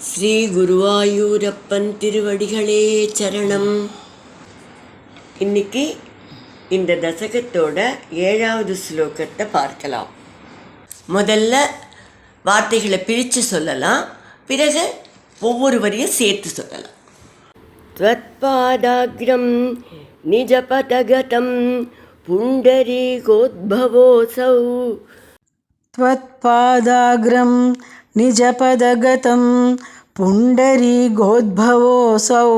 ஸ்ரீ குருவாயூரப்பன் திருவடிகளே சரணம். இன்னைக்கு இந்த தசகத்தோட 7வது ஸ்லோகத்தை பார்க்கலாம். முதல்ல வார்த்தைகளை பிரித்து சொல்லலாம், பிறகு ஒவ்வொரு வரியும் சேர்த்து சொல்லலாம். த்வத்பாதாக்ரம் நிஜபதகதம் புண்டரீகோத்பவோசௌ. த்வத்பாதாக்ரம் நிஜபதகதம் புண்டரீகோத்பவோசௌ.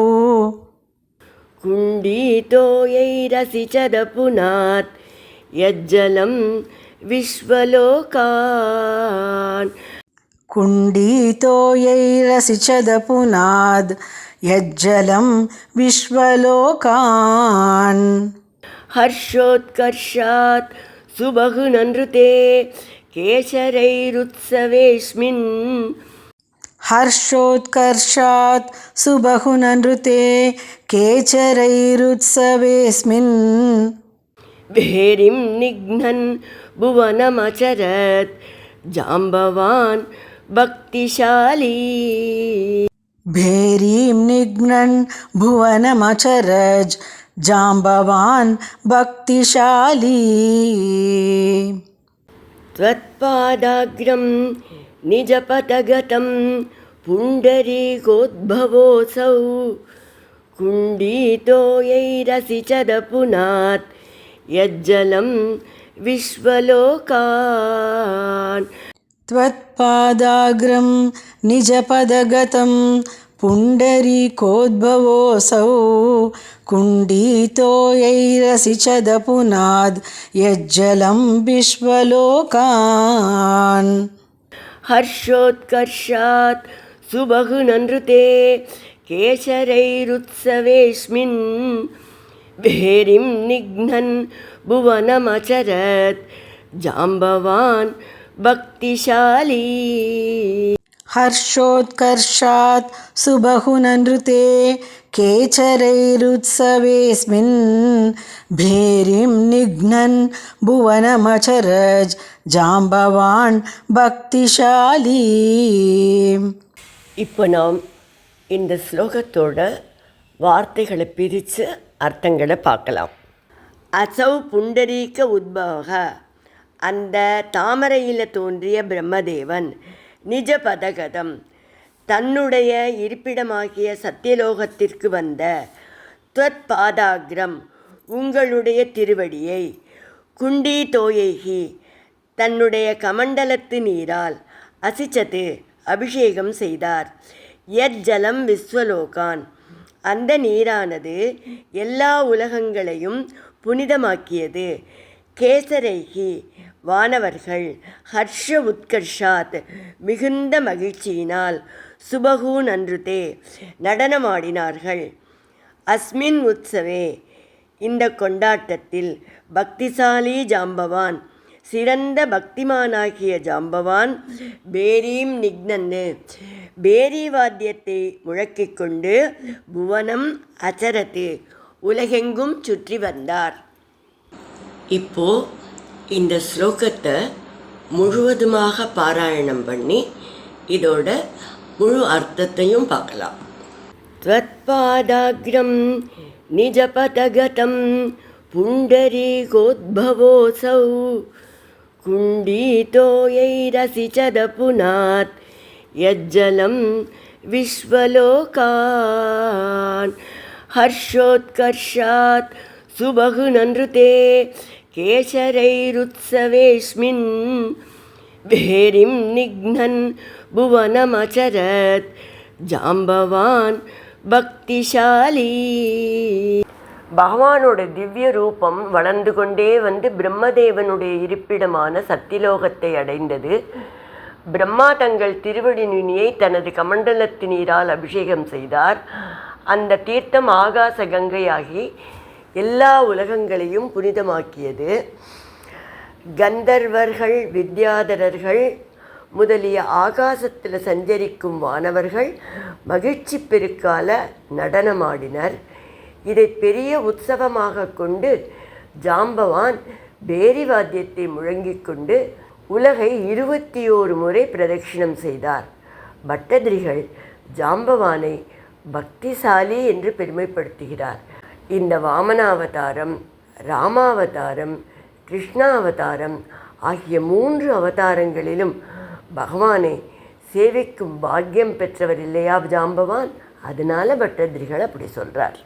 குண்டீதோயைரசிச்சதபுனாத் யஜ்ஜலம் விஸ்வலோகான். குண்டீதோயைரசிச்சதபுனாத் யஜ்ஜலம் விஸ்வலோகான். ஹர்ஷோத்கர்ஷாத் சுபகுநன்ருதே கேசரைருத்சவேஸ்மின். ஹர்ஷோத்கர்ஷாத் சுபகுநன்ருதே கேசரைருத்சவேஸ்மின். பேரிம் நிக்னன் புவனமச்சரத் ஜாம்பவான் பக்திசாலி. பேரீம் நிக்னன் புவனமச்சரஜ் ஜாம்பவான் பக்திசாலி. த்வத்பாதாக்ரம் நிஜபதகதம் புண்டரீகோத்பவோசௌ. குண்டீதோயைரசிச்சதபுனாத் யஜ்ஜலம் விஸ்வலோகான். த்வத்பாதாக்ரம் நிஜபதகதம் புண்டரீகோத்பவோசௌ. குண்டீதோயைரசிச்சதபுனாத் யஜ்ஜலம் விஸ்வலோகான். ஹர்ஷோத்கர்ஷாத் சுபகுநன்ருதே கேசரைருத்சவேஸ்மின். பேரிம் நிக்னன் புவனமச்சரத் ஜாம்பவான் பக்திசாலி. ஹர்ஷோத்கர்ஷாத் சுபகுநன்ருதே கேசரைருத்சவேஸ்மின். பேரிம் நிக்னன் புவனமச்சரஜ் ஜாம்பவான் பக்திசாலி. இப்போ நாம் இந்த ஸ்லோகத்தோட வார்த்தைகளை பிரித்து அர்த்தங்களை பார்க்கலாம். அசௌ புண்டரீக உத்பவக, அந்த தாமரையில் தோன்றிய பிரம்மதேவன், நிஜ பதகதம், தன்னுடைய இருப்பிடமாகிய சத்தியலோகத்திற்கு வந்த, த்வத் பாதாக்ரம், உங்களுடைய திருவடியை, குண்டி தோயைகி, தன்னுடைய கமண்டலத்து நீரால், அசிச்சது, அபிஷேகம் செய்தார், யஜ்ஜலம் விஸ்வலோகான், அந்த நீரானது எல்லா உலகங்களையும் புனிதமாக்கியது, கேசரைகி, வானவர்கள், ஹர்ஷ உத்கர்ஷாத், மிகுந்த மகிழ்ச்சியினால், சுபகு நன்றுதே, நடனமாடினார்கள், அஸ்மின் உத்சவே, இந்த கொண்டாட்டத்தில், பக்திசாலி ஜாம்பவான், சிறந்த பக்திமானாகிய ஜாம்பவான், பேரீம் நிக்னன்னு, பேரி வாத்தியத்தை முழக்கிக் கொண்டு, புவனம் அச்சரத்து, உலகெங்கும் சுற்றி வந்தார். இப்போ இந்த ஸ்லோகத்தை முழுவதுமாக பாராயணம் பண்ணி இதோட முழு அர்த்தத்தையும் பார்க்கலாம். த்வத்பாதாக்ரம் நிஜபதகதம் புண்டரீகோத்பவோசௌ. குண்டீதோயைரசிச்சதபுனாத் யஜ்ஜலம் விஸ்வலோகான். ஹர்ஷோத்கர்ஷாத் சுபகுநன்ருதே கேசரைருத்சவேஸ்மின். பேரிம் நிக்னன் புவனமச்சரத் ஜாம்பவான் பக்திசாலி. பகவானோட திவ்ய ரூபம் வளர்ந்து கொண்டே வந்து பிரம்மதேவனுடைய இருப்பிடமான சத்தியலோகத்தை அடைந்தது. பிரம்மா தங்கள் திருவடி நுனியை தனது கமண்டலத்து நீரால் அபிஷேகம் செய்தார். அந்த தீர்த்தம் ஆகாச கங்கையாகி எல்லா உலகங்களையும் புனிதமாக்கியது. கந்தர்வர்கள், வித்யாதரர்கள் முதலிய ஆகாசத்தில் சஞ்சரிக்கும் வானவர்கள் மகிழ்ச்சி பெருக்கால நடனமாடினர். இதை பெரிய உற்சவமாக கொண்டு ஜாம்பவான் பேரி வாத்தியத்தை முழங்கிக் கொண்டு உலகை 21 முறை பிரதட்சிணம் செய்தார். பட்டதிரிகள் ஜாம்பவானை பக்திசாலி என்று பெருமைப்படுத்துகிறார். இந்த வாமனாவதாரம், ராமாவதாரம், கிருஷ்ணாவதாரம் ஆகிய 3 அவதாரங்களிலும் பகவானை சேவிக்கும் பாக்கியம் பெற்றவர் இல்லையா ஜாம்பவான்? அதனால பட்டதிரிகள் அப்படி சொல்கிறார்.